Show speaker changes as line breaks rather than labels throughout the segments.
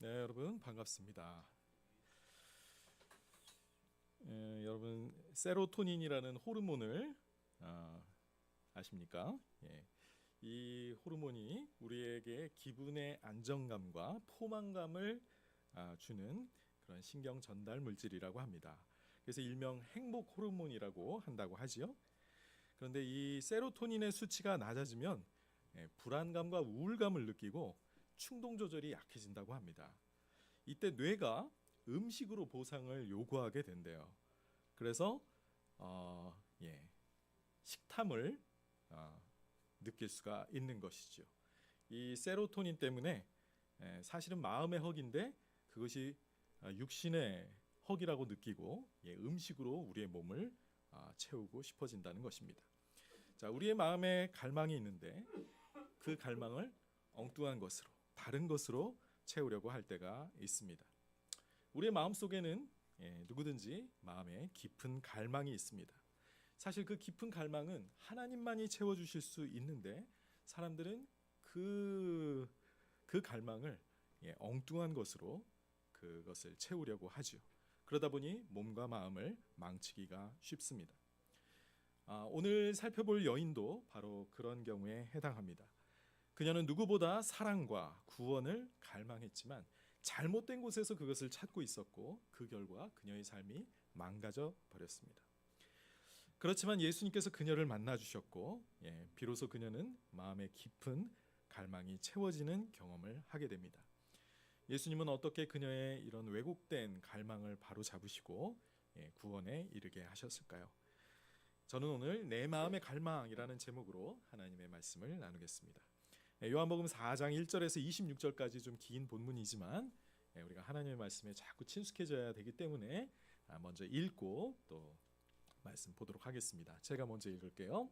네, 여러분 반갑습니다. 여러분 세로토닌이라는 호르몬을 아십니까? 예, 이 호르몬이 우리에게 기분의 안정감과 포만감을 주는 그런 신경 전달 물질이라고 합니다. 그래서 일명 행복 호르몬이라고 한다고 하지요. 그런데 이 세로토닌의 수치가 낮아지면 불안감과 우울감을 느끼고 충동 조절이 약해진다고 합니다. 이때 뇌가 음식으로 보상을 요구하게 된대요. 그래서 식탐을 느낄 수가 있는 것이죠. 이 세로토닌 때문에 사실은 마음의 허기인데 그것이 육신의 허기라고 느끼고 음식으로 우리의 몸을 채우고 싶어진다는 것입니다. 자, 우리의 마음에 갈망이 있는데 그 갈망을 엉뚱한 것으로, 다른 것으로 채우려고 할 때가 있습니다. 우리의 마음속에는 누구든지 마음에 깊은 갈망이 있습니다. 사실 그 깊은 갈망은 하나님만이 채워주실 수 있는데 사람들은 그 갈망을 엉뚱한 것으로 그것을 채우려고 하죠. 그러다 보니 몸과 마음을 망치기가 쉽습니다. 오늘 살펴볼 여인도 바로 그런 경우에 해당합니다. 그녀는 누구보다 사랑과 구원을 갈망했지만 잘못된 곳에서 그것을 찾고 있었고 그 결과 그녀의 삶이 망가져 버렸습니다. 그렇지만 예수님께서 그녀를 만나 주셨고 비로소 그녀는 마음의 깊은 갈망이 채워지는 경험을 하게 됩니다. 예수님은 어떻게 그녀의 이런 왜곡된 갈망을 바로 잡으시고 구원에 이르게 하셨을까요? 저는 오늘 내 마음의 갈망이라는 제목으로 하나님의 말씀을 나누겠습니다. 요한복음 4장 1절에서 26절까지 좀 긴 본문이지만 우리가 하나님의 말씀에 자꾸 친숙해져야 되기 때문에 먼저 읽고 또 말씀 보도록 하겠습니다. 제가 먼저 읽을게요.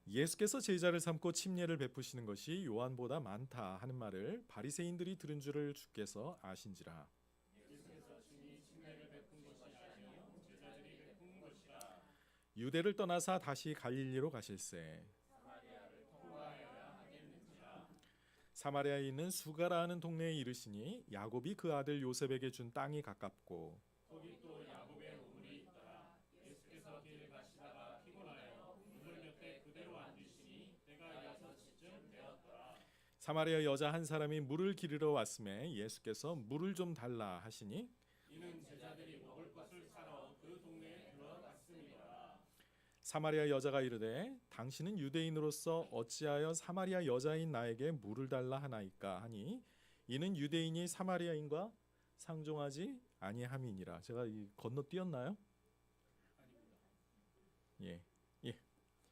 예수께서 제자를 삼고 침례를 베푸시는 것이 요한보다 많다 하는 말을 바리새인들이 들은 줄을 주께서 아신지라. 유대를 떠나사 다시 갈릴리로 가실새 사마리아에 있는 수가라 하는 동네에 이르시니 야곱이 그 아들 요셉에게 준 땅이 가깝고
거기 또 야곱의 우물이 있더라. 예수께서 길을 가시다가 피곤하여 우물 옆에 그대로 앉으시니 때가 6시쯤 되었더라.
사마리아 여자 한 사람이 물을 기르러 왔음에 예수께서 물을 좀 달라 하시니
이는 제자들이 먹을 것을 사러 그 동네에 들어갔습니다.
사마리아 여자가 이르되 당신은 유대인으로서 어찌하여 사마리아 여자인 나에게 물을 달라 하나이까 하니 이는 유대인이 사마리아인과 상종하지 아니함이니라. 제가 건너뛰었나요? 예.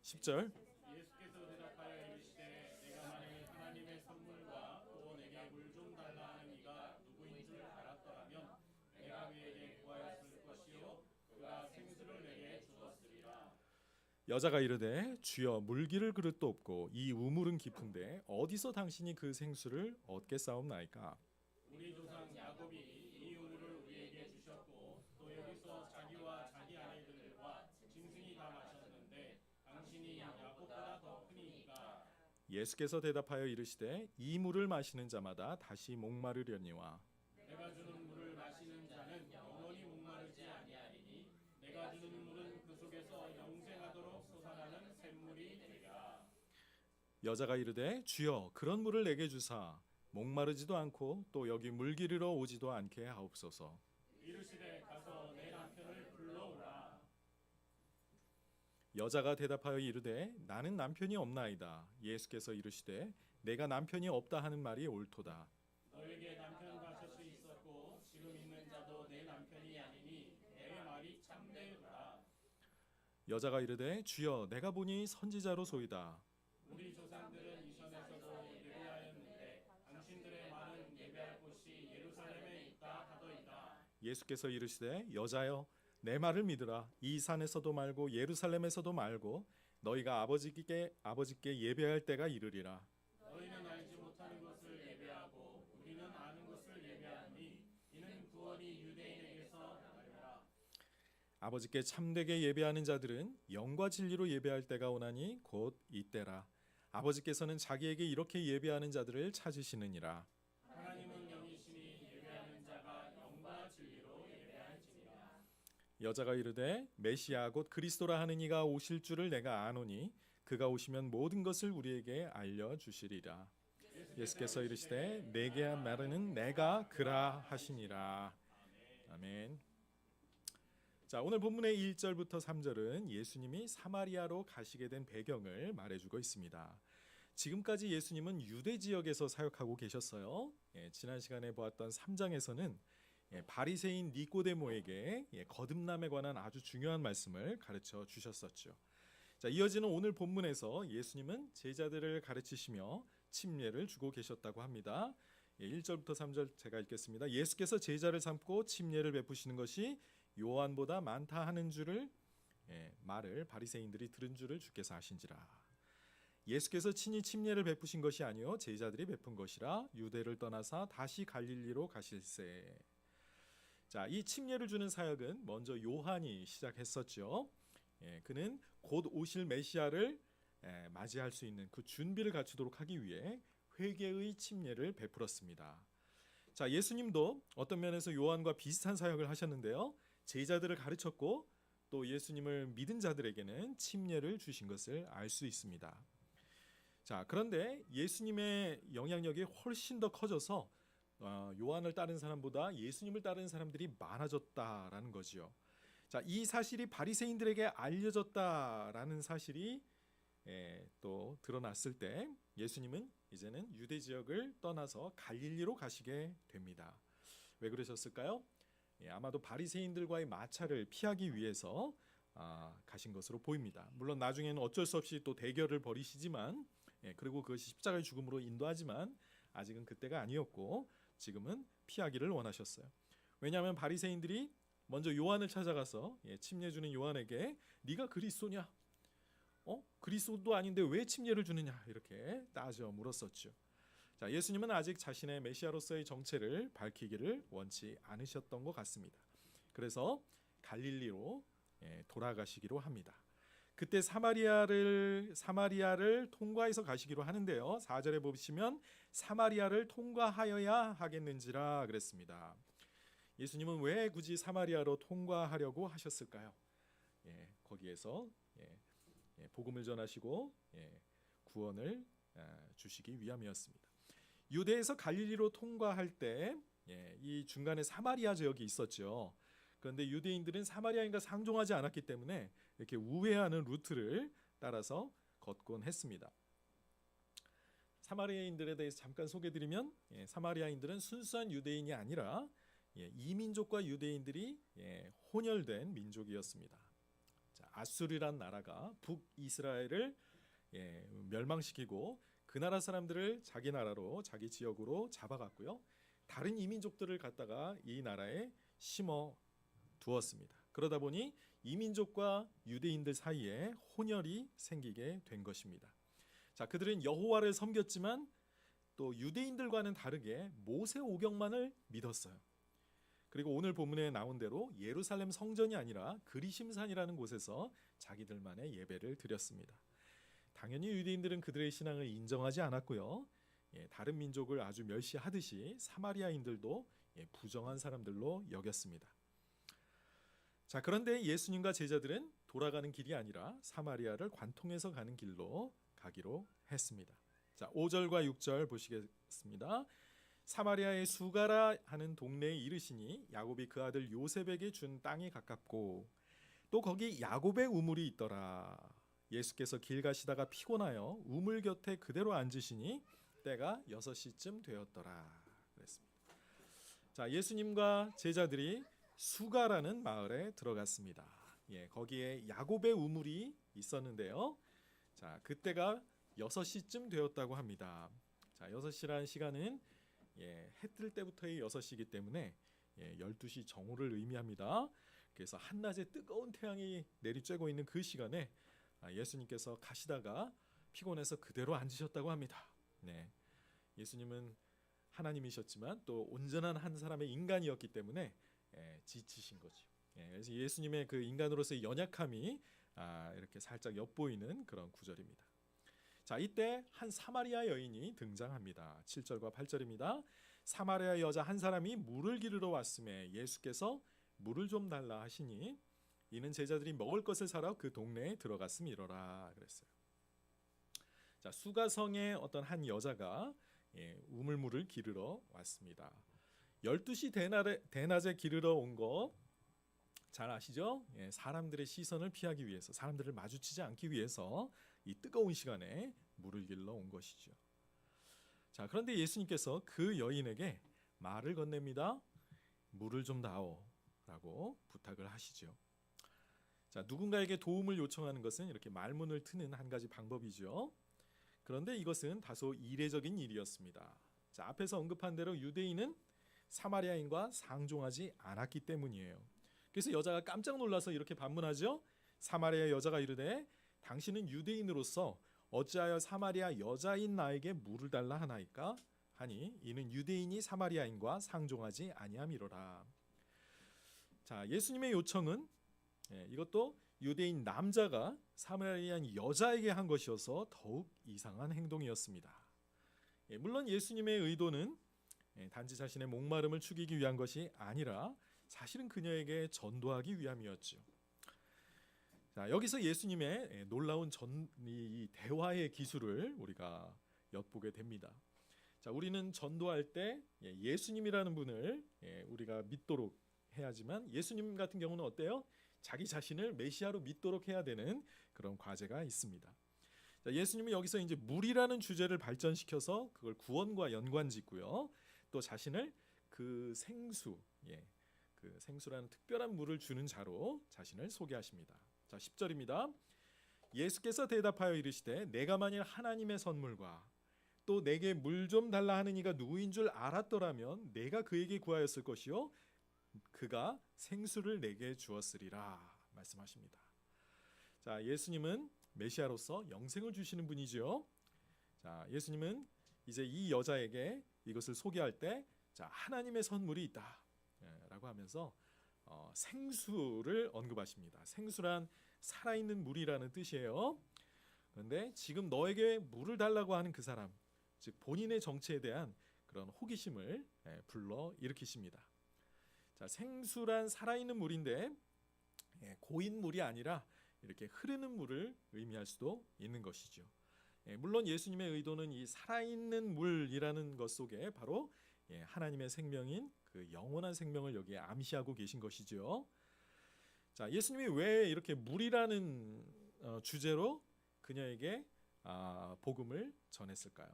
10절.
예수께서 대답하여 이르시되 내가 만일 하나님의 선물과 또 내게 물 좀 달라 하는 이가 누구인 줄 알았더라면 내가 그에게 구하였을 것이요 그가 생수를 내게 주었으리라.
여자가 이르되 주여 물기를 그릇도 없고 이 우물은 깊은데 어디서 당신이 그 생수를 얻겠사옵나이까?
우리 조상 야곱이 이 우물을 우리에게 주셨고 또 여기서 자기와 자기 아이들과 짐승이 다 마셨는데 당신이 야곱보다 더 크니이까.
예수께서 대답하여 이르시되 이 물을 마시는 자마다 다시 목마르려니와
내가 주는 물을 마시는 자는 영원히 목마르지 아니하리니 내가 주는 물은 그 속에서 영생하도록 솟아나는 샘물이 되리라.
여자가 이르되 주여 그런 물을 내게 주사 목마르지도 않고 또 여기 물 기르러 오지도 않게 하옵소서.
이르시되 가서 내 남편을 불러오라.
여자가 대답하여 이르되 나는 남편이 없나이다. 예수께서 이르시되 내가 남편이 없다 하는 말이 옳도다.
너에게 남편 가셔서 있었고 지금 있는 자도 내 남편이 아니니 내 말이 참되도다.
여자가 이르되 주여 내가 보니 선지자로소이다.
우리 조상들은 이전에서도 예배하였는데 당신들의 말은 예배할 곳이 예루살렘에 있다 하더이다.
예수께서 이르시되 여자여 내 말을 믿으라. 이 산에서도 말고 예루살렘에서도 말고 너희가 아버지께 예배할 때가 이르리라.
너희는 알지 못하는 것을 예배하고 우리는 아는 것을 예배하니 이는 구원이 유대인에게서 나리라.
아버지께 참되게 예배하는 자들은 영과 진리로 예배할 때가 오나니 곧 이때라. 아버지께서는 자기에게 이렇게 예배하는 자들을 찾으시느니라.
하나님은 영이시니
여자가 이르되 메시아 곧 그리스도라 하는 이가 오실 줄을 내가 아노니 그가 오시면 모든 것을 우리에게 알려주시리라. 예수께서 이르시되 내게 한 말은 내가 그라 하시니라. 아멘. 자, 오늘 본문의 1절부터 3절은 예수님이 사마리아로 가시게 된 배경을 말해주고 있습니다. 지금까지 예수님은 유대 지역에서 사역하고 계셨어요. 지난 시간에 보았던 3장에서는 바리새인 니고데모에게 거듭남에 관한 아주 중요한 말씀을 가르쳐 주셨었죠. 자, 이어지는 오늘 본문에서 예수님은 제자들을 가르치시며 침례를 주고 계셨다고 합니다. 1절부터 3절 제가 읽겠습니다. 예수께서 제자를 삼고 침례를 베푸시는 것이 요한보다 많다 하는 줄을 말을 바리새인들이 들은 줄을 주께서 아신지라. 예수께서 친히 침례를 베푸신 것이 아니요 제자들이 베푼 것이라 유대를 떠나사 다시 갈릴리로 가실세. 자, 이 침례를 주는 사역은 먼저 요한이 시작했었죠. 그는 곧 오실 메시아를 맞이할 수 있는 그 준비를 갖추도록 하기 위해 회개의 침례를 베풀었습니다. 자, 예수님도 어떤 면에서 요한과 비슷한 사역을 하셨는데요. 제자들을 가르쳤고 또 예수님을 믿은 자들에게는 침례를 주신 것을 알 수 있습니다. 자, 그런데 예수님의 영향력이 훨씬 더 커져서 요한을 따른 사람보다 예수님을 따르는 사람들이 많아졌다라는 거지요. 자, 이 사실이 바리새인들에게 알려졌다라는 사실이 또 드러났을 때 예수님은 이제는 유대 지역을 떠나서 갈릴리로 가시게 됩니다. 왜 그러셨을까요? 아마도 바리새인들과의 마찰을 피하기 위해서 가신 것으로 보입니다. 물론 나중에는 어쩔 수 없이 또 대결을 벌이시지만 그리고 그것이 십자가의 죽음으로 인도하지만 아직은 그때가 아니었고 지금은 피하기를 원하셨어요. 왜냐하면 바리새인들이 먼저 요한을 찾아가서 침례 주는 요한에게 네가 그리스도냐? 그리스도도 아닌데 왜 침례를 주느냐? 이렇게 따져 물었었죠. 자, 예수님은 아직 자신의 메시아로서의 정체를 밝히기를 원치 않으셨던 것 같습니다. 그래서 갈릴리로 돌아가시기로 합니다. 그때 사마리아를 통과해서 가시기로 하는데요. 4절에 보시면 사마리아를 통과하여야 하겠는지라 그랬습니다. 예수님은 왜 굳이 사마리아로 통과하려고 하셨을까요? 거기에서 복음을 전하시고 구원을 주시기 위함이었습니다. 유대에서 갈릴리로 통과할 때 이 중간에 사마리아 지역이 있었죠. 그런데 유대인들은 사마리아인과 상종하지 않았기 때문에 이렇게 우회하는 루트를 따라서 걷곤 했습니다. 사마리아인들에 대해서 잠깐 소개드리면 사마리아인들은 순수한 유대인이 아니라 이민족과 유대인들이 혼혈된 민족이었습니다. 자, 아수르란 나라가 북이스라엘을 멸망시키고 그 나라 사람들을 자기 나라로 자기 지역으로 잡아갔고요. 다른 이민족들을 갖다가 이 나라에 심어 두었습니다. 그러다 보니 이민족과 유대인들 사이에 혼혈이 생기게 된 것입니다. 자, 그들은 여호와를 섬겼지만 또 유대인들과는 다르게 모세 오경만을 믿었어요. 그리고 오늘 본문에 나온 대로 예루살렘 성전이 아니라 그리심산이라는 곳에서 자기들만의 예배를 드렸습니다. 당연히 유대인들은 그들의 신앙을 인정하지 않았고요. 다른 민족을 아주 멸시하듯이 사마리아인들도 부정한 사람들로 여겼습니다. 자, 그런데 예수님과 제자들은 돌아가는 길이 아니라 사마리아를 관통해서 가는 길로 가기로 했습니다. 자, 5절과 6절 보시겠습니다. 사마리아의 수가라 하는 동네에 이르시니 야곱이 그 아들 요셉에게 준 땅이 가깝고 또 거기 야곱의 우물이 있더라. 예수께서 길 가시다가 피곤하여 우물 곁에 그대로 앉으시니 때가 6시쯤 되었더라. 그랬습니다. 자, 예수님과 제자들이 수가라는 마을에 들어갔습니다. 거기에 야곱의 우물이 있었는데요. 자, 그때가 6시쯤 되었다고 합니다. 자, 6시라는 시간은 해 뜰 때부터의 6시이기 때문에 12시 정오를 의미합니다. 그래서 한낮에 뜨거운 태양이 내리쬐고 있는 그 시간에 예수님께서 가시다가 피곤해서 그대로 앉으셨다고 합니다. 예수님은 하나님이셨지만 또 온전한 한 사람의 인간이었기 때문에 지치신 거죠. 그래서 예수님의 그 인간으로서의 연약함이 이렇게 살짝 엿보이는 그런 구절입니다. 자, 이때 한 사마리아 여인이 등장합니다. 7절과 8절입니다. 사마리아 여자 한 사람이 물을 기르러 왔음에 예수께서 물을 좀 달라 하시니 이는 제자들이 먹을 것을 사러 그 동네에 들어갔음이로라 그랬어요. 자, 수가성의 어떤 한 여자가 우물물을 기르러 왔습니다. 12시 대낮에 기르러 온 거 잘 아시죠? 사람들의 시선을 피하기 위해서, 사람들을 마주치지 않기 위해서 이 뜨거운 시간에 물을 길러 온 것이죠. 자, 그런데 예수님께서 그 여인에게 말을 건넵니다. 물을 좀 다오라고 부탁을 하시죠. 자, 누군가에게 도움을 요청하는 것은 이렇게 말문을 트는 한 가지 방법이죠. 그런데 이것은 다소 이례적인 일이었습니다. 자, 앞에서 언급한 대로 유대인은 사마리아인과 상종하지 않았기 때문이에요. 그래서 여자가 깜짝 놀라서 이렇게 반문하죠. 사마리아 여자가 이르되 당신은 유대인으로서 어찌하여 사마리아 여자인 나에게 물을 달라 하나이까 하니 이는 유대인이 사마리아인과 상종하지 아니함이로라. 자, 예수님의 요청은 이것도 유대인 남자가 사마리아인 여자에게 한 것이어서 더욱 이상한 행동이었습니다. 물론 예수님의 의도는 단지 자신의 목마름을 축이기 위한 것이 아니라 사실은 그녀에게 전도하기 위함이었죠. 자, 여기서 예수님의 놀라운 이 대화의 기술을 우리가 엿보게 됩니다. 자, 우리는 전도할 때 예수님이라는 분을 우리가 믿도록 해야지만 예수님 같은 경우는 어때요? 자기 자신을 메시아로 믿도록 해야 되는 그런 과제가 있습니다. 자, 예수님은 여기서 이제 물이라는 주제를 발전시켜서 그걸 구원과 연관짓고요. 또 자신을 그 그 생수라는 특별한 물을 주는 자로 자신을 소개하십니다. 자, 10절입니다. 예수께서 대답하여 이르시되 내가 만일 하나님의 선물과 또 내게 물 좀 달라 하는 이가 누구인 줄 알았더라면 내가 그에게 구하였을 것이요 그가 생수를 내게 주었으리라 말씀하십니다. 자, 예수님은 메시아로서 영생을 주시는 분이죠. 자, 예수님은 이제 이 여자에게 이것을 소개할 때 자, 하나님의 선물이 있다 라고 하면서 생수를 언급하십니다. 생수란 살아있는 물이라는 뜻이에요. 그런데 지금 너에게 물을 달라고 하는 그 사람, 즉 본인의 정체에 대한 그런 호기심을 불러 일으키십니다. 자, 생수란 살아있는 물인데 고인 물이 아니라 이렇게 흐르는 물을 의미할 수도 있는 것이죠. 물론 예수님의 의도는 이 살아있는 물이라는 것 속에 바로 하나님의 생명인 그 영원한 생명을 여기에 암시하고 계신 것이죠. 자, 예수님이 왜 이렇게 물이라는 주제로 그녀에게 복음을 전했을까요?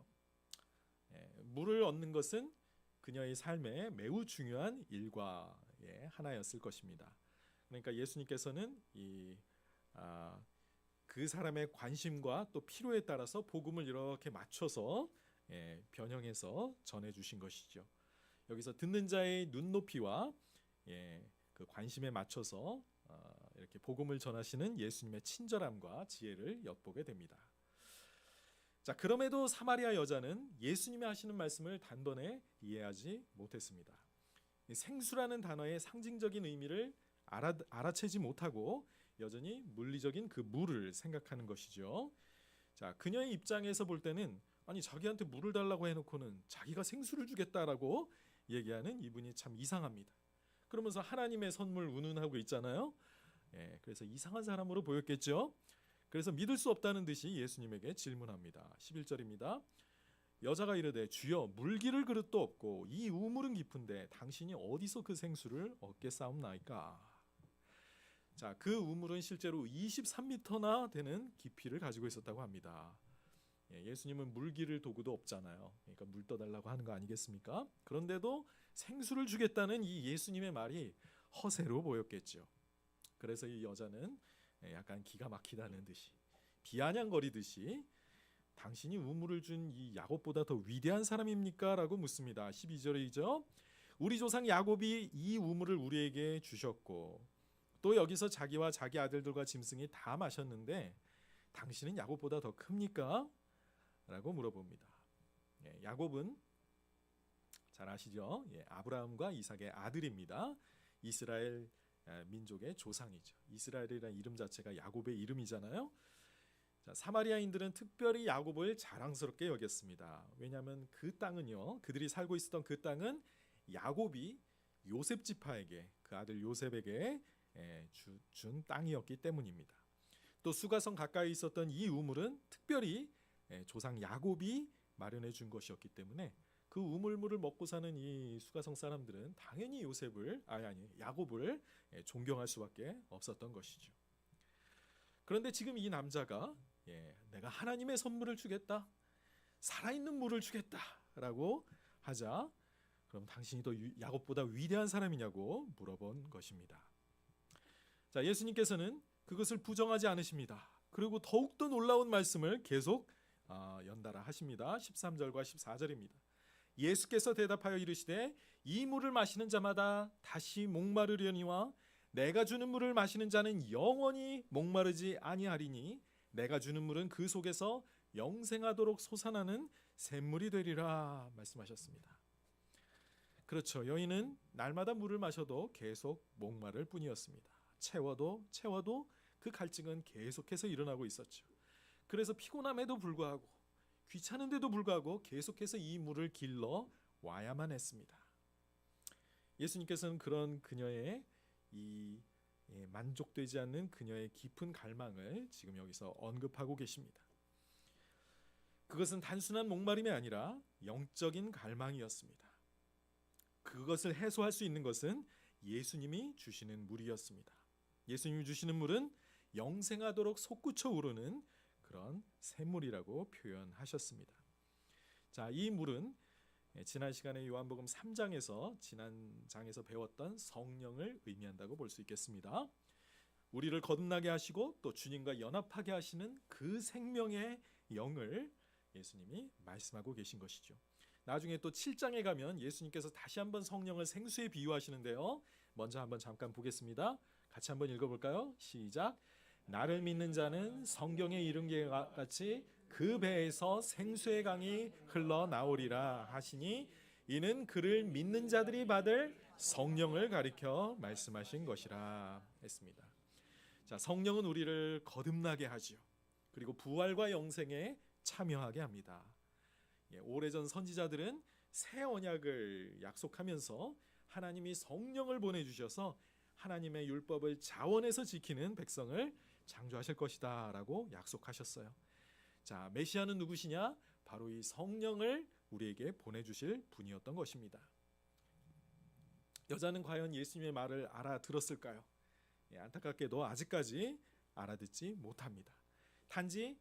물을 얻는 것은 그녀의 삶에 매우 중요한 일과의 하나였을 것입니다. 그러니까 예수님께서는 그 사람의 관심과 또 필요에 따라서 복음을 이렇게 맞춰서 변형해서 전해주신 것이죠. 여기서 듣는 자의 눈높이와 그 관심에 맞춰서 이렇게 복음을 전하시는 예수님의 친절함과 지혜를 엿보게 됩니다. 자, 그럼에도 사마리아 여자는 예수님이 하시는 말씀을 단번에 이해하지 못했습니다. 생수라는 단어의 상징적인 의미를 알아채지 못하고 여전히 물리적인 그 물을 생각하는 것이죠. 자, 그녀의 입장에서 볼 때는 아니 자기한테 물을 달라고 해놓고는 자기가 생수를 주겠다라고 얘기하는 이분이 참 이상합니다. 그러면서 하나님의 선물 운운하고 있잖아요. 그래서 이상한 사람으로 보였겠죠. 그래서 믿을 수 없다는 듯이 예수님에게 질문합니다. 11절입니다. 여자가 이르되 주여 물기를 그릇도 없고 이 우물은 깊은데 당신이 어디서 그 생수를 얻겠사옵나이까. 자, 그 우물은 실제로 23m나 되는 깊이를 가지고 있었다고 합니다. 예수님은 물기를 도구도 없잖아요. 그러니까 물 떠달라고 하는 거 아니겠습니까? 그런데도 생수를 주겠다는 이 예수님의 말이 허세로 보였겠죠. 그래서 이 여자는 약간 기가 막히다는 듯이 비아냥거리듯이 당신이 우물을 준 이 야곱보다 더 위대한 사람입니까? 라고 묻습니다. 12절이죠. 우리 조상 야곱이 이 우물을 우리에게 주셨고 또 여기서 자기와 자기 아들들과 짐승이 다 마셨는데 당신은 야곱보다 더 큽니까? 라고 물어봅니다. 야곱은 잘 아시죠? 아브라함과 이삭의 아들입니다. 이스라엘 민족의 조상이죠. 이스라엘이라는 이름 자체가 야곱의 이름이잖아요. 자, 사마리아인들은 특별히 야곱을 자랑스럽게 여겼습니다. 왜냐하면 그 땅은요, 그들이 살고 있었던 그 땅은 야곱이 요셉 지파에게 그 아들 요셉에게 준 땅이었기 때문입니다. 또 수가성 가까이 있었던 이 우물은 특별히 조상 야곱이 마련해 준 것이었기 때문에 그 우물물을 먹고 사는 이 수가성 사람들은 당연히 야곱을 존경할 수밖에 없었던 것이죠. 그런데 지금 이 남자가 내가 하나님의 선물을 주겠다, 살아있는 물을 주겠다라고 하자, 그럼 당신이 더 야곱보다 위대한 사람이냐고 물어본 것입니다. 자, 예수님께서는 그것을 부정하지 않으십니다. 그리고 더욱더 놀라운 말씀을 계속 연달아 하십니다. 13절과 14절입니다. 예수께서 대답하여 이르시되 이 물을 마시는 자마다 다시 목마르려니와 내가 주는 물을 마시는 자는 영원히 목마르지 아니하리니 내가 주는 물은 그 속에서 영생하도록 솟아나는 샘물이 되리라 말씀하셨습니다. 그렇죠. 여인은 날마다 물을 마셔도 계속 목마를 뿐이었습니다. 채워도 그 갈증은 계속해서 일어나고 있었죠. 그래서 피곤함에도 불구하고 귀찮은데도 불구하고 계속해서 이 물을 길러 와야만 했습니다. 예수님께서는 그런 그녀의 만족되지 않는 그녀의 깊은 갈망을 지금 여기서 언급하고 계십니다. 그것은 단순한 목마름이 아니라 영적인 갈망이었습니다. 그것을 해소할 수 있는 것은 예수님이 주시는 물이었습니다. 예수님이 주시는 물은 영생하도록 솟구쳐 오르는 그런 샘물이라고 표현하셨습니다. 자, 이 물은 지난 시간에 요한복음 3장에서 지난 장에서 배웠던 성령을 의미한다고 볼 수 있겠습니다. 우리를 거듭나게 하시고 또 주님과 연합하게 하시는 그 생명의 영을 예수님이 말씀하고 계신 것이죠. 나중에 또 7장에 가면 예수님께서 다시 한번 성령을 생수에 비유하시는데요. 먼저 한번 잠깐 보겠습니다. 같이 한번 읽어볼까요? 시작. 나를 믿는 자는 성경에 이른 게 같이 그 배에서 생수의 강이 흘러나오리라 하시니 이는 그를 믿는 자들이 받을 성령을 가리켜 말씀하신 것이라 했습니다. 자, 성령은 우리를 거듭나게 하지요. 그리고 부활과 영생에 참여하게 합니다. 오래전 선지자들은 새 언약을 약속하면서 하나님이 성령을 보내주셔서 하나님의 율법을 자원해서 지키는 백성을 창조하실 것이다 라고 약속하셨어요. 자, 메시아는 누구시냐? 바로 이 성령을 우리에게 보내주실 분이었던 것입니다. 여자는 과연 예수님의 말을 알아들었을까요? 안타깝게도 아직까지 알아듣지 못합니다. 단지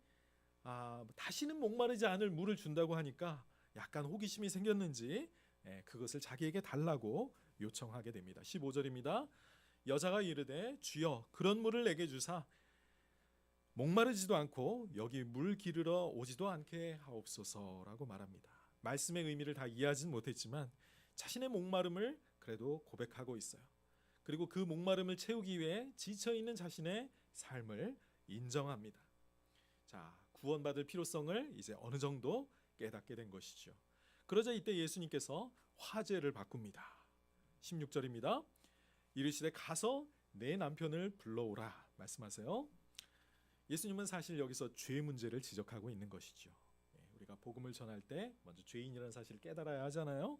다시는 목마르지 않을 물을 준다고 하니까 약간 호기심이 생겼는지 그것을 자기에게 달라고 요청하게 됩니다. 15절입니다. 여자가 이르되 주여 그런 물을 내게 주사 목마르지도 않고 여기 물 기르러 오지도 않게 하옵소서라고 말합니다. 말씀의 의미를 다 이해하진 못했지만 자신의 목마름을 그래도 고백하고 있어요. 그리고 그 목마름을 채우기 위해 지쳐있는 자신의 삶을 인정합니다. 자, 구원받을 필요성을 이제 어느 정도 깨닫게 된 것이죠. 그러자 이때 예수님께서 화제를 바꿉니다. 16절입니다. 이르시되 가서 내 남편을 불러오라 말씀하세요. 예수님은 사실 여기서 죄 문제를 지적하고 있는 것이죠. 우리가 복음을 전할 때 먼저 죄인이라는 사실을 깨달아야 하잖아요.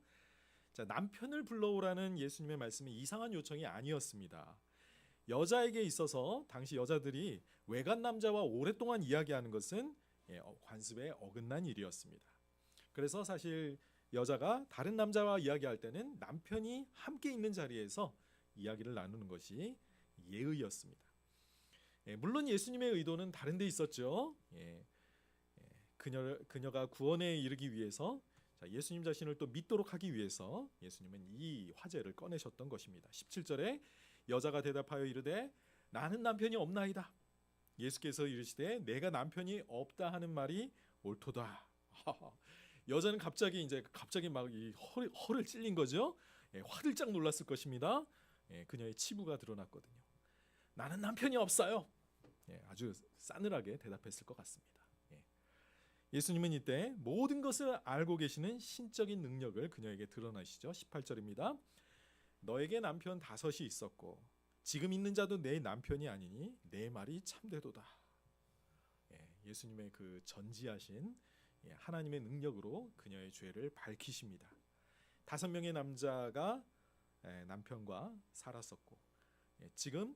자, 남편을 불러오라는 예수님의 말씀이 이상한 요청이 아니었습니다. 여자에게 있어서 당시 여자들이 외간 남자와 오랫동안 이야기하는 것은 관습에 어긋난 일이었습니다. 그래서 사실 여자가 다른 남자와 이야기할 때는 남편이 함께 있는 자리에서 이야기를 나누는 것이 예의였습니다. 물론 예수님의 의도는 다른 데 있었죠. 그녀가 구원에 이르기 위해서 예수님 자신을 또 믿도록 하기 위해서 예수님은 이 화제를 꺼내셨던 것입니다. 17절에 여자가 대답하여 이르되 나는 남편이 없나이다. 예수께서 이르시되 내가 남편이 없다 하는 말이 옳도다. 여자는 갑자기 막 이 허를 찔린 거죠. 화들짝 놀랐을 것입니다. 그녀의 치부가 드러났거든요. 나는 남편이 없어요. 아주 싸늘하게 대답했을 것 같습니다. 예수님은 이때 모든 것을 알고 계시는 신적인 능력을 그녀에게 드러내시죠. 18절입니다. 너에게 남편 5이 있었고 지금 있는 자도 내 남편이 아니니 내 말이 참되도다. 예수님의 그 전지하신 하나님의 능력으로 그녀의 죄를 밝히십니다. 5명의 남자가 남편과 살았었고 지금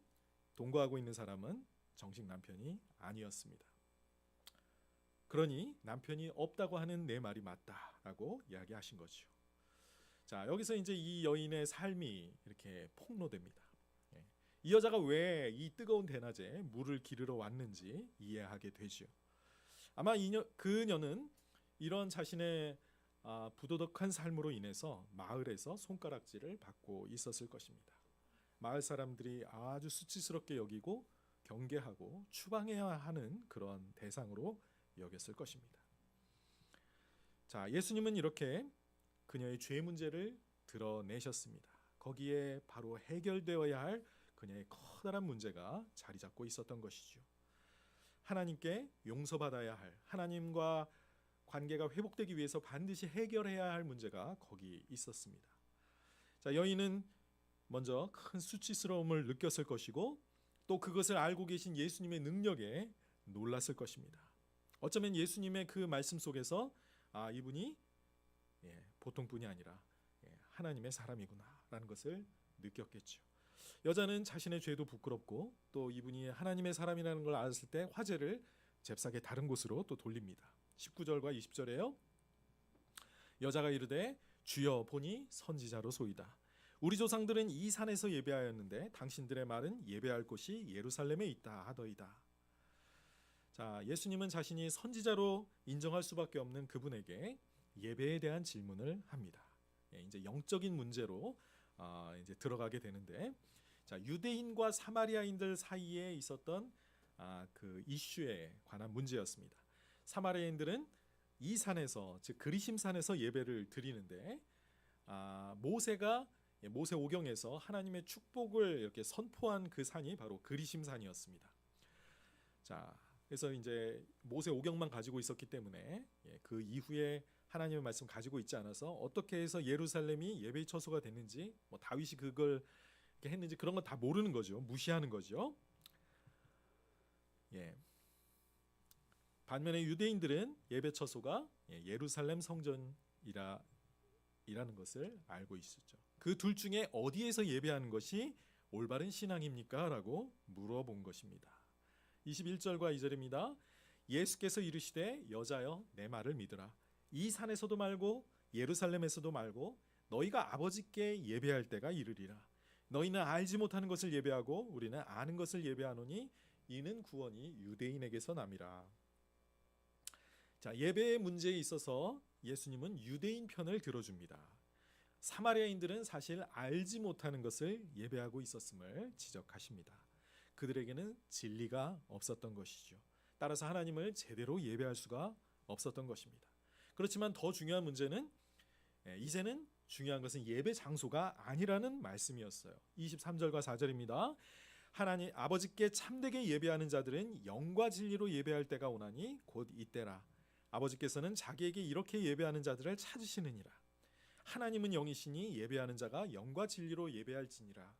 동거하고 있는 사람은 정식 남편이 아니었습니다. 그러니 남편이 없다고 하는 내 말이 맞다라고 이야기하신 거죠. 자, 여기서 이제 이 여인의 삶이 이렇게 폭로됩니다. 이 여자가 왜 이 뜨거운 대낮에 물을 기르러 왔는지 이해하게 되죠. 아마 그녀는 이런 자신의 부도덕한 삶으로 인해서 마을에서 손가락질을 받고 있었을 것입니다. 마을 사람들이 아주 수치스럽게 여기고 경계하고 추방해야 하는 그런 대상으로 여겼을 것입니다. 자, 예수님은 이렇게 그녀의 죄 문제를 드러내셨습니다. 거기에 바로 해결되어야 할 그녀의 커다란 문제가 자리 잡고 있었던 것이죠. 하나님께 용서받아야 할, 하나님과 관계가 회복되기 위해서 반드시 해결해야 할 문제가 거기 있었습니다. 자, 여인은 먼저 큰 수치스러움을 느꼈을 것이고 또 그것을 알고 계신 예수님의 능력에 놀랐을 것입니다. 어쩌면 예수님의 그 말씀 속에서 이분이 보통 분이 아니라 하나님의 사람이구나라는 것을 느꼈겠죠. 여자는 자신의 죄도 부끄럽고 또 이분이 하나님의 사람이라는 걸 알았을 때 화제를 잽싸게 다른 곳으로 또 돌립니다. 19절과 20절에요. 여자가 이르되 주여 보니 선지자로소이다. 우리 조상들은 이 산에서 예배하였는데 당신들의 말은 예배할 곳이 예루살렘에 있다 하더이다. 자, 예수님은 자신이 선지자로 인정할 수밖에 없는 그분에게 예배에 대한 질문을 합니다. 이제 영적인 문제로 이제 들어가게 되는데, 자, 유대인과 사마리아인들 사이에 있었던 그 이슈에 관한 문제였습니다. 사마리아인들은 이 산에서, 즉 그리심산에서 예배를 드리는데 모세 오경에서 하나님의 축복을 이렇게 선포한 그 산이 바로 그리심산이었습니다. 자, 그래서 이제 모세 오경만 가지고 있었기 때문에 그 이후에 하나님의 말씀 가지고 있지 않아서 어떻게 해서 예루살렘이 예배의 처소가 됐는지, 뭐 다윗이 그걸 이렇게 했는지 그런 건 다 모르는 거죠. 무시하는 거죠. 반면에 유대인들은 예배 처소가 예루살렘 성전이라는 것을 알고 있었죠. 그 둘 중에 어디에서 예배하는 것이 올바른 신앙입니까? 라고 물어본 것입니다. 21절과 2절입니다. 예수께서 이르시되 여자여 내 말을 믿으라. 이 산에서도 말고 예루살렘에서도 말고 너희가 아버지께 예배할 때가 이르리라. 너희는 알지 못하는 것을 예배하고 우리는 아는 것을 예배하노니 이는 구원이 유대인에게서 남이라. 자, 예배의 문제에 있어서 예수님은 유대인 편을 들어줍니다. 사마리아인들은 사실 알지 못하는 것을 예배하고 있었음을 지적하십니다. 그들에게는 진리가 없었던 것이죠. 따라서 하나님을 제대로 예배할 수가 없었던 것입니다. 그렇지만 더 중요한 문제는 이제는 중요한 것은 예배 장소가 아니라는 말씀이었어요. 23절과 4절입니다. 하나님 아버지께 참되게 예배하는 자들은 영과 진리로 예배할 때가 오나니 곧 이때라. 아버지께서는 자기에게 이렇게 예배하는 자들을 찾으시느니라. 하나님은 영이시니 예배하는 자가 영과 진리로 예배할지니라.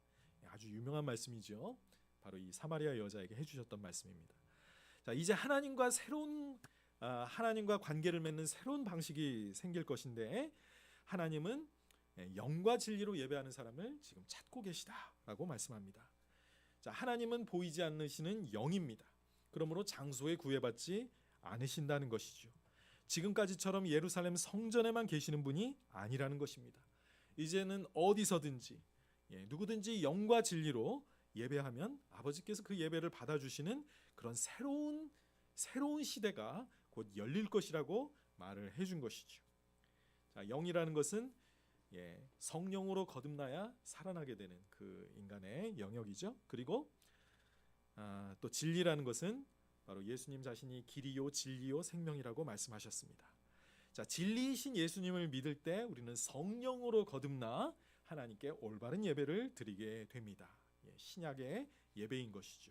아주 유명한 말씀이죠. 바로 이 사마리아 여자에게 해주셨던 말씀입니다. 자, 이제 하나님과 관계를 맺는 새로운 방식이 생길 것인데 하나님은 영과 진리로 예배하는 사람을 지금 찾고 계시다라고 말씀합니다. 자, 하나님은 보이지 않으시는 영입니다. 그러므로 장소에 구애받지 않으신다는 것이죠. 지금까지처럼 예루살렘 성전에만 계시는 분이 아니라는 것입니다. 이제는 어디서든지 누구든지 영과 진리로 예배하면 아버지께서 그 예배를 받아주시는 그런 새로운 시대가 곧 열릴 것이라고 말을 해준 것이죠. 자, 영이라는 것은 성령으로 거듭나야 살아나게 되는 그 인간의 영역이죠. 그리고 또 진리라는 것은 바로 예수님 자신이 길이요 진리요 생명이라고 말씀하셨습니다. 자, 진리이신 예수님을 믿을 때 우리는 성령으로 거듭나 하나님께 올바른 예배를 드리게 됩니다. 신약의 예배인 것이죠.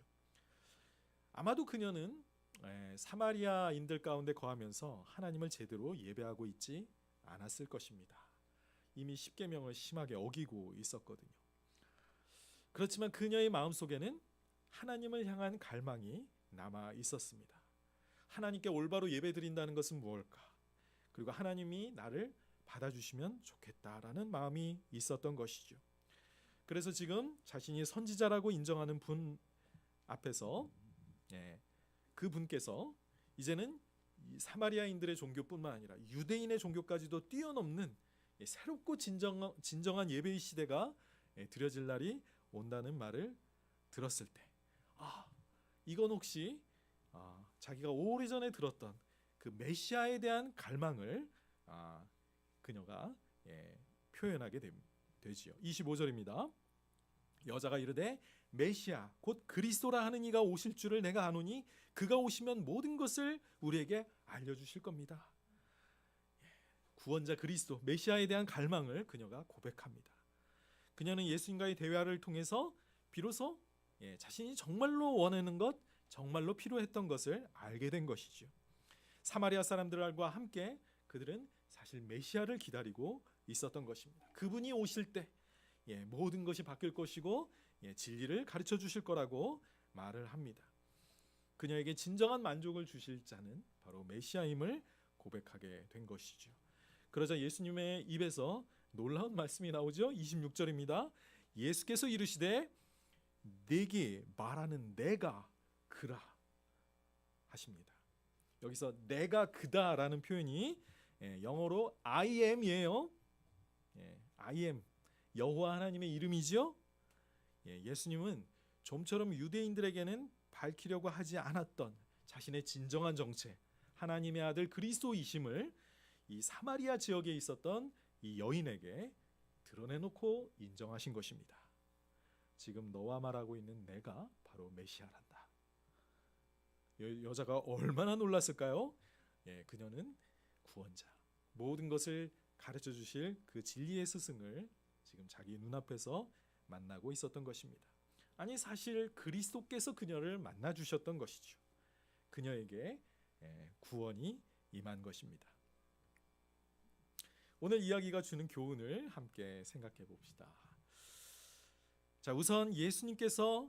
아마도 그녀는 사마리아인들 가운데 거하면서 하나님을 제대로 예배하고 있지 않았을 것입니다. 이미 십계명을 심하게 어기고 있었거든요. 그렇지만 그녀의 마음속에는 하나님을 향한 갈망이 남아 있었습니다. 하나님께 올바로 예배드린다는 것은 무엇일까? 그리고 하나님이 나를 받아주시면 좋겠다라는 마음이 있었던 것이죠. 그래서 지금 자신이 선지자라고 인정하는 분 앞에서 그 분께서 이제는 이 사마리아인들의 종교뿐만 아니라 유대인의 종교까지도 뛰어넘는 새롭고 진정한 예배의 시대가 드려질 날이 온다는 말을 들었을 때, 이건 혹시 자기가 오래전에 들었던 그 메시아에 대한 갈망을 그녀가 표현하게 되지요. 25절입니다. 여자가 이르되 메시아 곧 그리스도라 하는 이가 오실 줄을 내가 아노니 그가 오시면 모든 것을 우리에게 알려주실 겁니다. 구원자 그리스도 메시아에 대한 갈망을 그녀가 고백합니다. 그녀는 예수님과의 대화를 통해서 비로소 자신이 정말로 원하는 것, 정말로 필요했던 것을 알게 된 것이죠. 사마리아 사람들과 함께 그들은 사실 메시아를 기다리고 있었던 것입니다. 그분이 오실 때 모든 것이 바뀔 것이고 진리를 가르쳐 주실 거라고 말을 합니다. 그녀에게 진정한 만족을 주실 자는 바로 메시아임을 고백하게 된 것이죠. 그러자 예수님의 입에서 놀라운 말씀이 나오죠. 26절입니다. 예수께서 이르시되 내게 말하는 내가 그라 하십니다. 여기서 내가 그다라는 표현이 영어로 I am이에요. I am 여호와 하나님의 이름이죠. 예수님은 좀처럼 유대인들에게는 밝히려고 하지 않았던 자신의 진정한 정체, 하나님의 아들 그리스도이심을 이 사마리아 지역에 있었던 이 여인에게 드러내놓고 인정하신 것입니다. 지금 너와 말하고 있는 내가 바로 메시아란다. 여자가 얼마나 놀랐을까요? 그녀는 구원자, 모든 것을 가르쳐 주실 그 진리의 스승을 지금 자기 눈앞에서 만나고 있었던 것입니다. 아니 사실 그리스도께서 그녀를 만나 주셨던 것이죠. 그녀에게 구원이 임한 것입니다. 오늘 이야기가 주는 교훈을 함께 생각해 봅시다. 자, 우선 예수님께서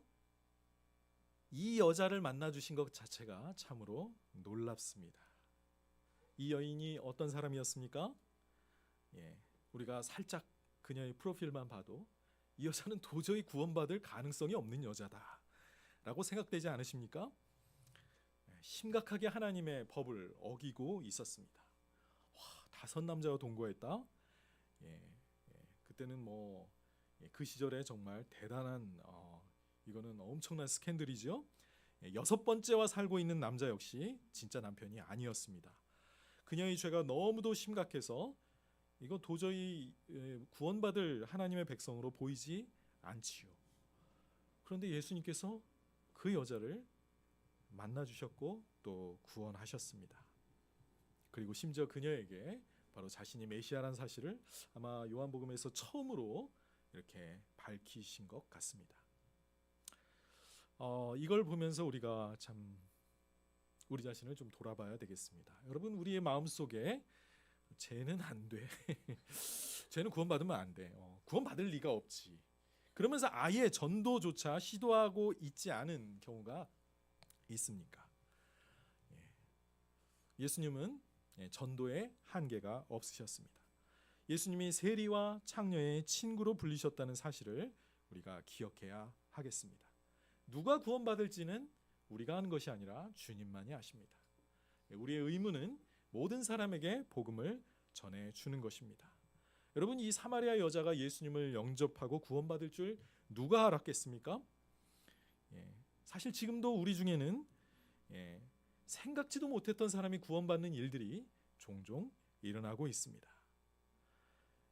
이 여자를 만나 주신 것 자체가 참으로 놀랍습니다. 이 여인이 어떤 사람이었습니까? 우리가 살짝 그녀의 프로필만 봐도 이 여자는 도저히 구원받을 가능성이 없는 여자다라고 생각되지 않으십니까? 심각하게 하나님의 법을 어기고 있었습니다. 5 남자와 동거했다. 그때는 그 시절에 정말 대단한 이거는 엄청난 스캔들이죠. 6번째와 살고 있는 남자 역시 진짜 남편이 아니었습니다. 그녀의 죄가 너무도 심각해서 이거 도저히 구원받을 하나님의 백성으로 보이지 않지요. 그런데 예수님께서 그 여자를 만나 주셨고 또 구원하셨습니다. 그리고 심지어 그녀에게 바로 자신이 메시아라는 사실을 아마 요한복음에서 처음으로 이렇게 밝히신 것 같습니다. 이걸 보면서 우리가 참 우리 자신을 좀 돌아봐야 되겠습니다. 여러분, 우리의 마음속에 쟤는 안 돼. 쟤는 구원받으면 안 돼. 구원받을 리가 없지. 그러면서 아예 전도조차 시도하고 있지 않은 경우가 있습니까? 예수님은 전도에 한계가 없으셨습니다. 예수님이 세리와 창녀의 친구로 불리셨다는 사실을 우리가 기억해야 하겠습니다. 누가 구원받을지는 우리가 하는 것이 아니라 주님만이 아십니다. 우리의 의무는 모든 사람에게 복음을 전해주는 것입니다. 여러분, 이 사마리아 여자가 예수님을 영접하고 구원받을 줄 누가 알았겠습니까? 사실 지금도 우리 중에는 생각지도 못했던 사람이 구원받는 일들이 종종 일어나고 있습니다.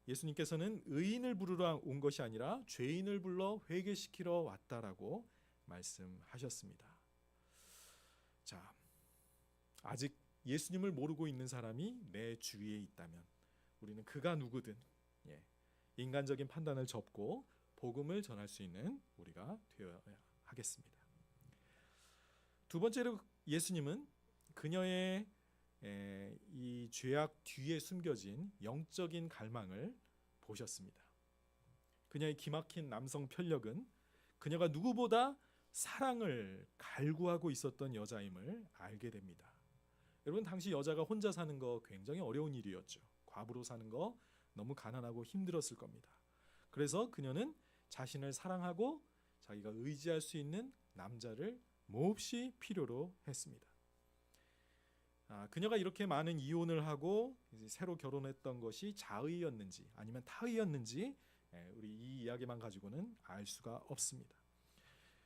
예수님께서는 의인을 부르러 온 것이 아니라 죄인을 불러 회개시키러 왔다라고 말씀하셨습니다. 자, 아직 예수님을 모르고 있는 사람이 내 주위에 있다면 우리는 그가 누구든 인간적인 판단을 접고 복음을 전할 수 있는 우리가 되어야 하겠습니다. 두 번째로 예수님은 그녀의 이 죄악 뒤에 숨겨진 영적인 갈망을 보셨습니다. 그녀의 기막힌 남성 편력은 그녀가 누구보다 사랑을 갈구하고 있었던 여자임을 알게 됩니다. 여러분, 당시 여자가 혼자 사는 거 굉장히 어려운 일이었죠. 과부로 사는 거 너무 가난하고 힘들었을 겁니다. 그래서 그녀는 자신을 사랑하고 자기가 의지할 수 있는 남자를 몹시 필요로 했습니다. 그녀가 이렇게 많은 이혼을 하고 이제 새로 결혼했던 것이 자의였는지 아니면 타의였는지 우리 이 이야기만 가지고는 알 수가 없습니다.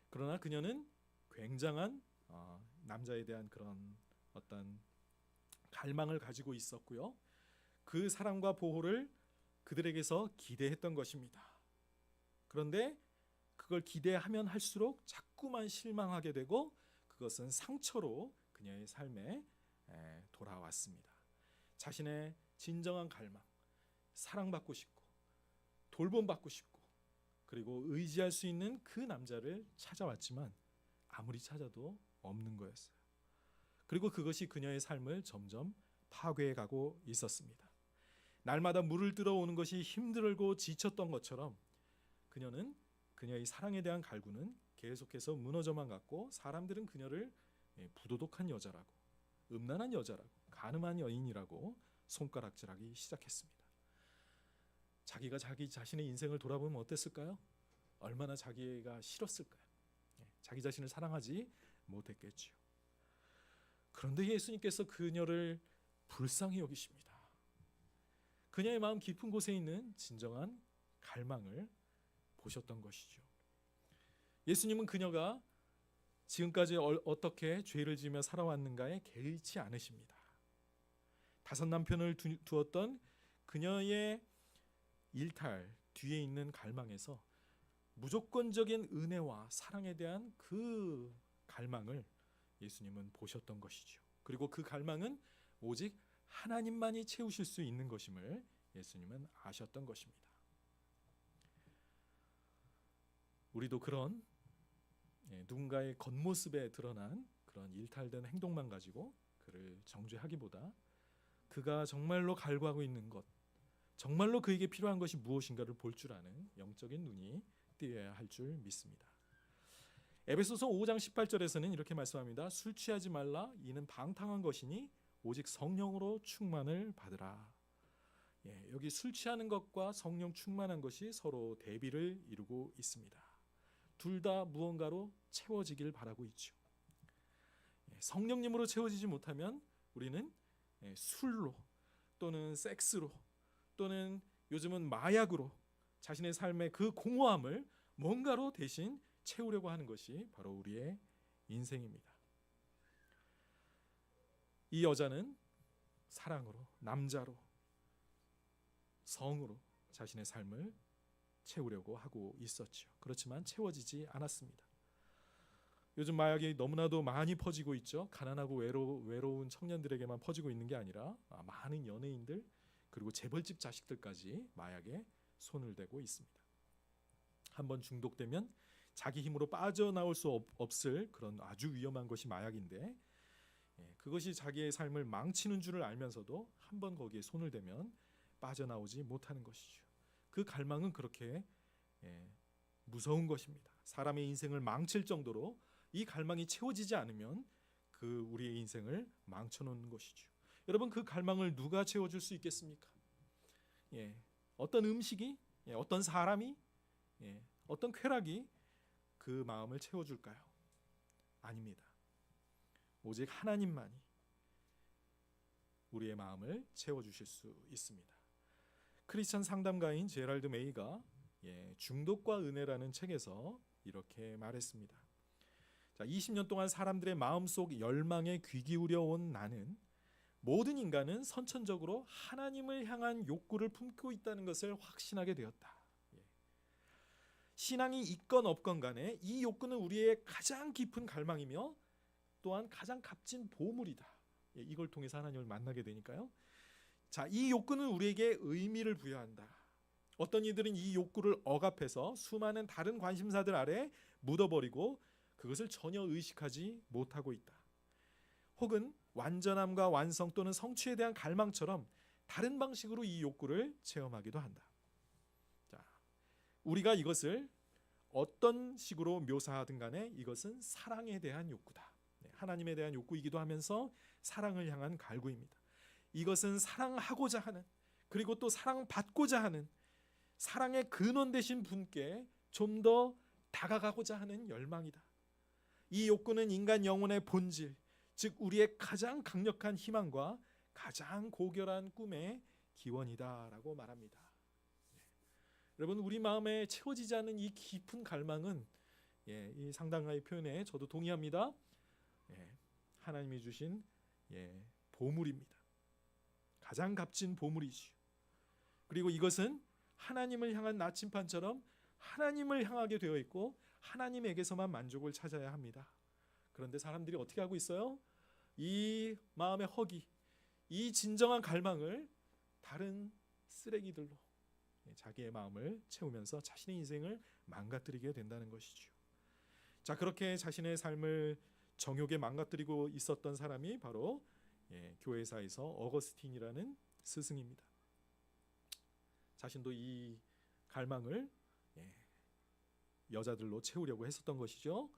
그러나 그녀는 굉장한 남자에 대한 그런 어떤 갈망을 가지고 있었고요. 그 사랑과 보호를 그들에게서 기대했던 것입니다. 그런데 그걸 기대하면 할수록 자꾸만 실망하게 되고 그것은 상처로 그녀의 삶에 돌아왔습니다. 자신의 진정한 갈망, 사랑받고 싶고 돌봄받고 싶고 그리고 의지할 수 있는 그 남자를 찾아왔지만 아무리 찾아도 없는 거였어요. 그리고 그것이 그녀의 삶을 점점 파괴해가고 있었습니다. 날마다 물을 들어오는 것이 힘들고 지쳤던 것처럼 그녀는 그녀의 사랑에 대한 갈구는 계속해서 무너져만 갔고 사람들은 그녀를 부도덕한 여자라고, 음란한 여자라고, 간음한 여인이라고 손가락질하기 시작했습니다. 자기가 자기 자신의 인생을 돌아보면 어땠을까요? 얼마나 자기가 싫었을까요? 자기 자신을 사랑하지 못했겠지요. 그런데 예수님께서 그녀를 불쌍히 여기십니다. 그녀의 마음 깊은 곳에 있는 진정한 갈망을 보셨던 것이죠. 예수님은 그녀가 지금까지 어떻게 죄를 지으며 살아왔는가에 개의치 않으십니다. 5 남편을 두었던 그녀의 일탈 뒤에 있는 갈망에서 무조건적인 은혜와 사랑에 대한 그 갈망을 예수님은 보셨던 것이죠. 그리고 그 갈망은 오직 하나님만이 채우실 수 있는 것임을 예수님은 아셨던 것입니다. 우리도 그런 누군가의 겉모습에 드러난 그런 일탈된 행동만 가지고 그를 정죄하기보다 그가 정말로 갈구하고 있는 것, 정말로 그에게 필요한 것이 무엇인가를 볼 줄 아는 영적인 눈이 띄어야 할 줄 믿습니다. 에베소서 5장 18절에서는 이렇게 말씀합니다. 술 취하지 말라. 이는 방탕한 것이니 오직 성령으로 충만을 받으라. 여기 술 취하는 것과 성령 충만한 것이 서로 대비를 이루고 있습니다. 둘 다 무언가로 채워지길 바라고 있죠. 성령님으로 채워지지 못하면 우리는 술로 또는 섹스로 또는 요즘은 마약으로 자신의 삶의 그 공허함을 뭔가로 대신 채우려고 하는 것이 바로 우리의 인생입니다. 이 여자는 사랑으로, 남자로, 성으로 자신의 삶을 채우려고 하고 있었죠. 그렇지만 채워지지 않았습니다. 요즘 마약이 너무나도 많이 퍼지고 있죠. 가난하고 외로운 청년들에게만 퍼지고 있는 게 아니라 많은 연예인들 그리고 재벌집 자식들까지 마약에 손을 대고 있습니다. 한번 중독되면 자기 힘으로 빠져나올 수 없을 그런 아주 위험한 것이 마약인데 그것이 자기의 삶을 망치는 줄을 알면서도 한번 거기에 손을 대면 빠져나오지 못하는 것이죠. 그 갈망은 그렇게 무서운 것입니다. 사람의 인생을 망칠 정도로 이 갈망이 채워지지 않으면 그 우리의 인생을 망쳐놓는 것이죠. 여러분 그 갈망을 누가 채워줄 수 있겠습니까? 어떤 음식이, 어떤 사람이, 어떤 쾌락이 그 마음을 채워줄까요? 아닙니다. 오직 하나님만이 우리의 마음을 채워주실 수 있습니다. 크리스천 상담가인 제랄드 메이가 중독과 은혜라는 책에서 이렇게 말했습니다. 20년 동안 사람들의 마음속 열망에 귀 기울여 온 나는 모든 인간은 선천적으로 하나님을 향한 욕구를 품고 있다는 것을 확신하게 되었다. 신앙이 있건 없건 간에 이 욕구는 우리의 가장 깊은 갈망이며 또한 가장 값진 보물이다. 이걸 통해서 하나님을 만나게 되니까요. 이 욕구는 우리에게 의미를 부여한다. 어떤 이들은 이 욕구를 억압해서 수많은 다른 관심사들 아래 묻어버리고 그것을 전혀 의식하지 못하고 있다. 혹은 완전함과 완성 또는 성취에 대한 갈망처럼 다른 방식으로 이 욕구를 체험하기도 한다. 우리가 이것을 어떤 식으로 묘사하든 간에 이것은 사랑에 대한 욕구다. 하나님에 대한 욕구이기도 하면서 사랑을 향한 갈구입니다. 이것은 사랑하고자 하는 그리고 또 사랑받고자 하는 사랑의 근원 되신 분께 좀 더 다가가고자 하는 열망이다. 이 욕구는 인간 영혼의 본질, 즉 우리의 가장 강력한 희망과 가장 고결한 꿈의 기원이다라고 말합니다. 여러분, 우리 마음에 채워지지 않은 이 깊은 갈망은 이 상당하의 표현에 저도 동의합니다. 하나님이 주신 보물입니다. 가장 값진 보물이지요. 그리고 이것은 하나님을 향한 나침반처럼 하나님을 향하게 되어 있고 하나님에게서만 만족을 찾아야 합니다. 그런데 사람들이 어떻게 하고 있어요? 이 마음의 허기, 이 진정한 갈망을 다른 쓰레기들로 자기의 마음을 채우면서 자신의 인생을 망가뜨리게 된다는 것이죠. 자, 그렇게 자신의 삶을 정욕에 망가뜨리고 있었던 사람이 바로 교회사에서 어거스틴이라는 스승입니다. 자신도 이 갈망을 여자들로 채우려고 했었던 것이죠.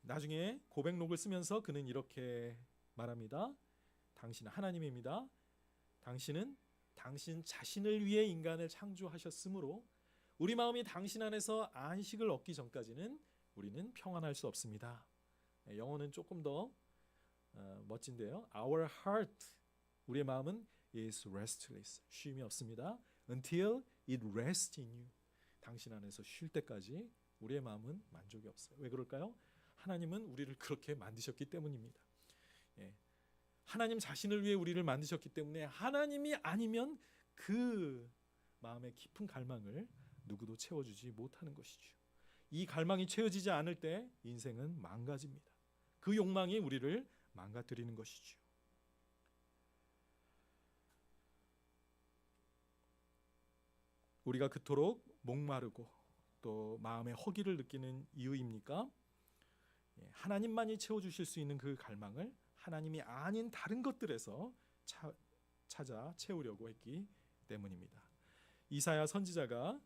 나중에 고백록을 쓰면서 그는 이렇게 말합니다. 당신은 하나님입니다. 당신은 당신 자신을 위해 인간을 창조하셨으므로 우리 마음이 당신 안에서 안식을 얻기 전까지는 우리는 평안할 수 없습니다. 영어는 조금 더 멋진데요. Our heart, 우리의 마음은 is restless, 쉼이 없습니다. Until it rests in you, 당신 안에서 쉴 때까지 우리의 마음은 만족이 없어요. 왜 그럴까요? 하나님은 우리를 그렇게 만드셨기 때문입니다. 하나님 자신을 위해 우리를 만드셨기 때문에 하나님이 아니면 그 마음의 깊은 갈망을 누구도 채워주지 못하는 것이죠. 이 갈망이 채워지지 않을 때 인생은 망가집니다. 그 욕망이 우리를 망가뜨리는 것이죠. 우리가 그토록 목마르고 또 마음의 허기를 느끼는 이유입니까? 하나님만이 채워주실 수 있는 그 갈망을 하나님이 아닌 다른 것들에서 찾아 채우려고 했기 때문입니다. 이사야 선지자가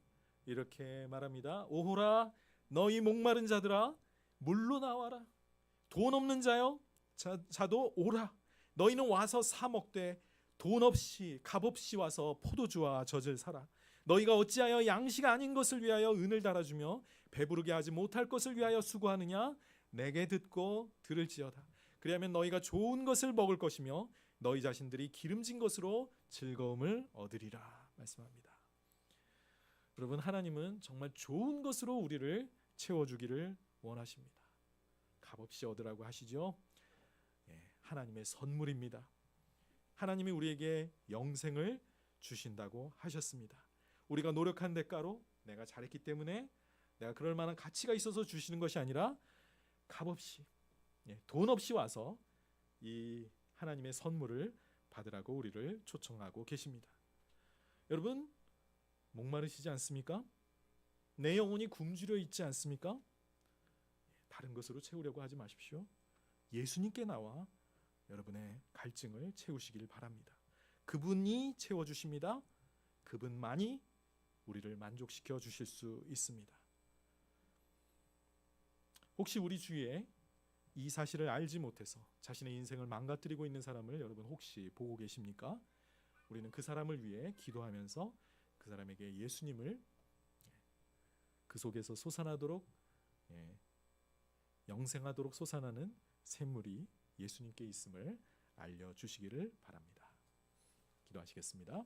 이렇게 말합니다. 오호라 너희 목마른 자들아 물로 나와라. 돈 없는 자여 자도 오라. 너희는 와서 사 먹되 돈 없이 값없이 와서 포도주와 젖을 사라. 너희가 어찌하여 양식 아닌 것을 위하여 은을 달아주며 배부르게 하지 못할 것을 위하여 수고하느냐? 내게 듣고 들을지어다. 그리하면 너희가 좋은 것을 먹을 것이며 너희 자신들이 기름진 것으로 즐거움을 얻으리라 말씀합니다. 여러분, 하나님은 정말 좋은 것으로 우리를 채워주기를 원하십니다. 값없이 얻으라고 하시죠. 하나님의 선물입니다. 하나님이 우리에게 영생을 주신다고 하셨습니다. 우리가 노력한 대가로 내가 잘했기 때문에 내가 그럴 만한 가치가 있어서 주시는 것이 아니라 값없이 돈 없이 와서 이 하나님의 선물을 받으라고 우리를 초청하고 계십니다. 여러분, 목마르시지 않습니까? 내 영혼이 굶주려 있지 않습니까? 다른 것으로 채우려고 하지 마십시오. 예수님께 나와 여러분의 갈증을 채우시길 바랍니다. 그분이 채워주십니다. 그분만이 우리를 만족시켜 주실 수 있습니다. 혹시 우리 주위에 이 사실을 알지 못해서 자신의 인생을 망가뜨리고 있는 사람을 여러분 혹시 보고 계십니까? 우리는 그 사람을 위해 기도하면서 그 사람에게 예수님을 그 속에서 솟아나도록 영생하도록 솟아나는 샘물이 예수님께 있음을 알려주시기를 바랍니다. 기도하시겠습니다.